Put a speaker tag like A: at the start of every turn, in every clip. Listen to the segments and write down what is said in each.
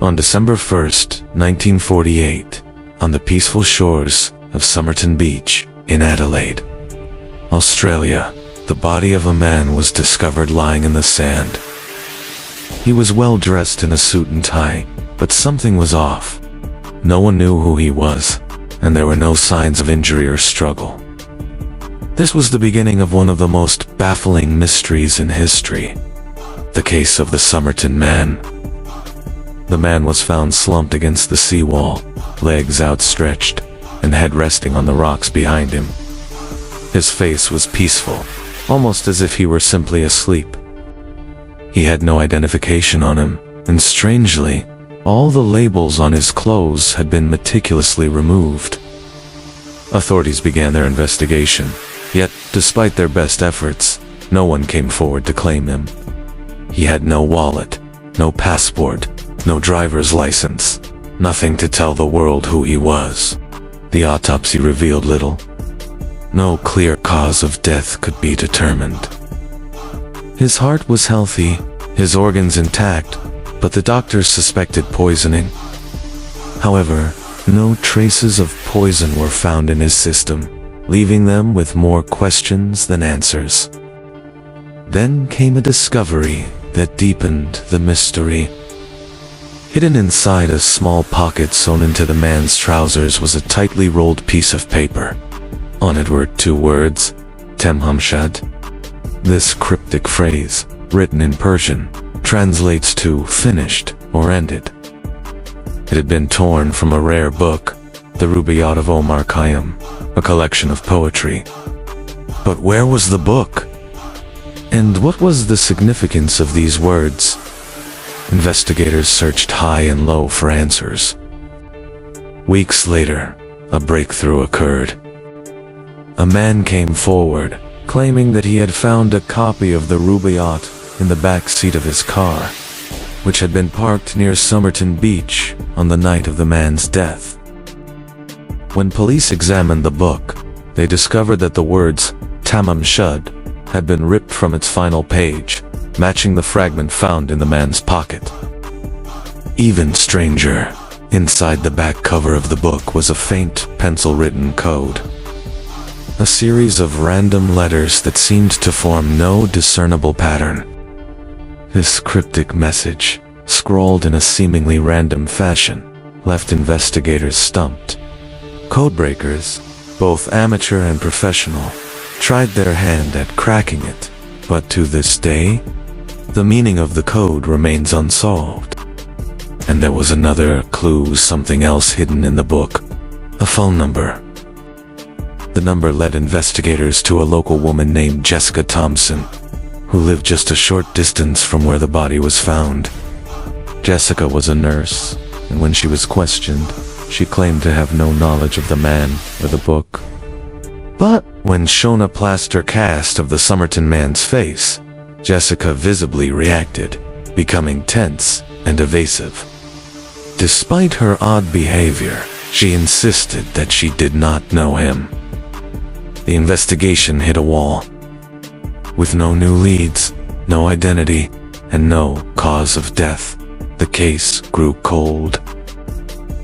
A: On December 1st, 1948, on the peaceful shores of Somerton Beach in Adelaide, Australia, the body of a man was discovered lying in the sand. He was well dressed in a suit and tie, but something was off. No one knew who he was, and there were no signs of injury or struggle. This was the beginning of one of the most baffling mysteries in history, the case of the Somerton Man. The man was found slumped against the seawall, legs outstretched, and head resting on the rocks behind him. His face was peaceful, almost as if he were simply asleep. He had no identification on him, and strangely, all the labels on his clothes had been meticulously removed. Authorities began their investigation, yet, despite their best efforts, no one came forward to claim him. He had no wallet, no passport, no driver's license, nothing to tell the world who he was. The autopsy revealed little. No clear cause of death could be determined. His heart was healthy, his organs intact, but the doctors suspected poisoning. However, no traces of poison were found in his system, leaving them with more questions than answers. Then came a discovery that deepened the mystery. Hidden inside a small pocket sewn into the man's trousers was a tightly rolled piece of paper. On it were two words, Tamam Shud. This cryptic phrase, written in Persian, translates to finished or ended. It had been torn from a rare book, the Rubaiyat of Omar Khayyam, a collection of poetry. But where was the book? And what was the significance of these words? Investigators searched high and low for answers. Weeks later, a breakthrough occurred. A man came forward, claiming that he had found a copy of the Rubaiyat in the back seat of his car, which had been parked near Somerton Beach on the night of the man's death. When police examined the book, they discovered that the words Tamam Shud had been ripped from its final page, matching the fragment found in the man's pocket. Even stranger, inside the back cover of the book was a faint pencil-written code. A series of random letters that seemed to form no discernible pattern. This cryptic message, scrawled in a seemingly random fashion, left investigators stumped. Codebreakers, both amateur and professional, tried their hand at cracking it, but to this day, the meaning of the code remains unsolved. And there was another clue, something else hidden in the book, a phone number. The number led investigators to a local woman named Jessica Thompson, who lived just a short distance from where the body was found. Jessica was a nurse, and when she was questioned, she claimed to have no knowledge of the man or the book. But when shown a plaster cast of the Somerton Man's face, Jessica visibly reacted, becoming tense and evasive. Despite her odd behavior, she insisted that she did not know him. The investigation hit a wall. With no new leads, no identity, and no cause of death, the case grew cold.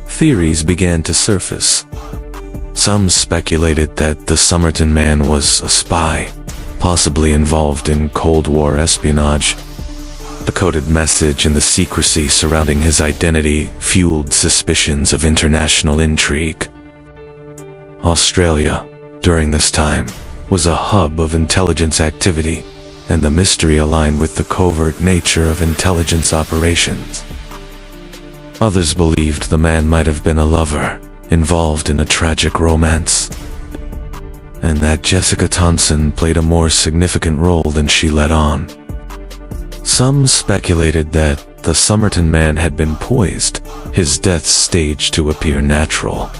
A: Theories began to surface. Some speculated that the Somerton Man was a spy, possibly involved in Cold War espionage. The coded message and the secrecy surrounding his identity fueled suspicions of international intrigue. Australia, during this time, was a hub of intelligence activity, and the mystery aligned with the covert nature of intelligence operations. Others believed the man might have been a lover, involved in a tragic romance, and that Jessica Thompson played a more significant role than she let on. Some speculated that the Somerton Man had been poisoned, his death staged to appear natural.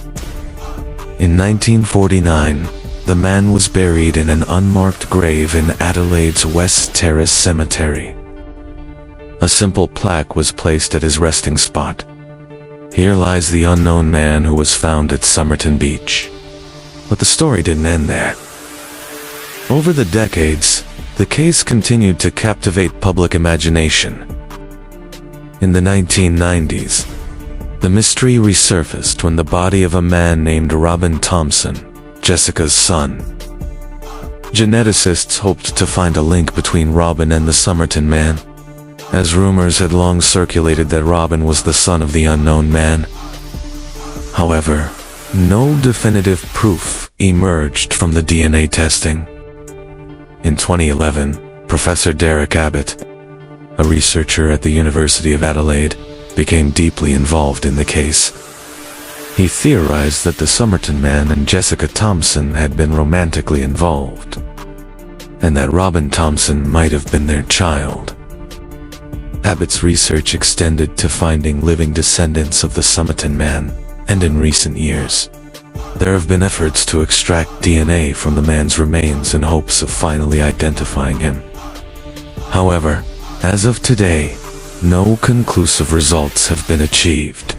A: In 1949, the man was buried in an unmarked grave in Adelaide's West Terrace Cemetery. A simple plaque was placed at his resting spot. Here lies the unknown man who was found at Somerton Beach. But the story didn't end there. Over the decades, the case continued to captivate public imagination. In the 1990s, the mystery resurfaced when the body of a man named Robin Thompson, Jessica's son. Geneticists hoped to find a link between Robin and the Somerton Man, as rumors had long circulated that Robin was the son of the unknown man. However, no definitive proof emerged from the DNA testing. In 2011, Professor Derek Abbott, a researcher at the University of Adelaide, became deeply involved in the case. He theorized that the Somerton Man and Jessica Thompson had been romantically involved, and that Robin Thompson might have been their child. Abbott's research extended to finding living descendants of the Somerton Man, and in recent years, there have been efforts to extract DNA from the man's remains in hopes of finally identifying him. However, as of today, no conclusive results have been achieved.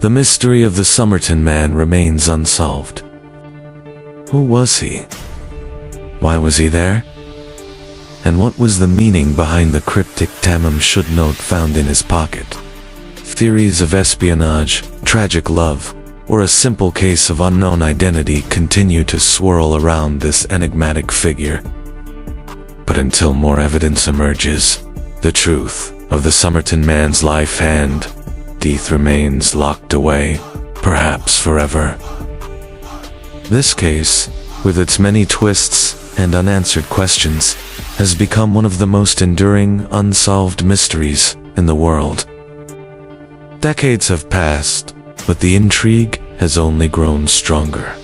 A: The mystery of the Somerton Man remains unsolved. Who was he? Why was he there? And what was the meaning behind the cryptic Tamam Shud note found in his pocket? Theories of espionage, tragic love, or a simple case of unknown identity continue to swirl around this enigmatic figure. But until more evidence emerges, the truth of the Somerton Man's life and death remains locked away, perhaps forever. This case, with its many twists and unanswered questions, has become one of the most enduring, unsolved mysteries in the world. Decades have passed, but the intrigue has only grown stronger.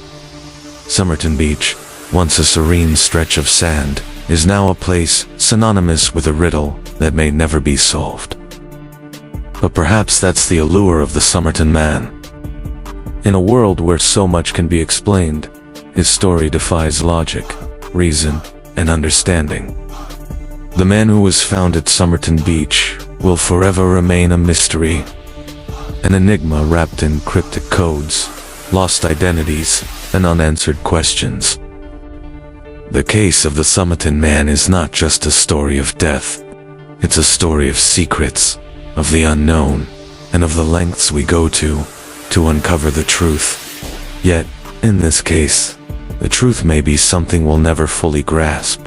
A: Somerton Beach, once a serene stretch of sand, is now a place synonymous with a riddle that may never be solved. But perhaps that's the allure of the Somerton Man. In a world where so much can be explained, his story defies logic, reason, and understanding. The man who was found at Somerton Beach will forever remain a mystery, an enigma wrapped in cryptic codes, lost identities, and unanswered questions. The case of the Somerton Man is not just a story of death. It's a story of secrets, of the unknown, and of the lengths we go to uncover the truth. Yet, in this case, the truth may be something we'll never fully grasp.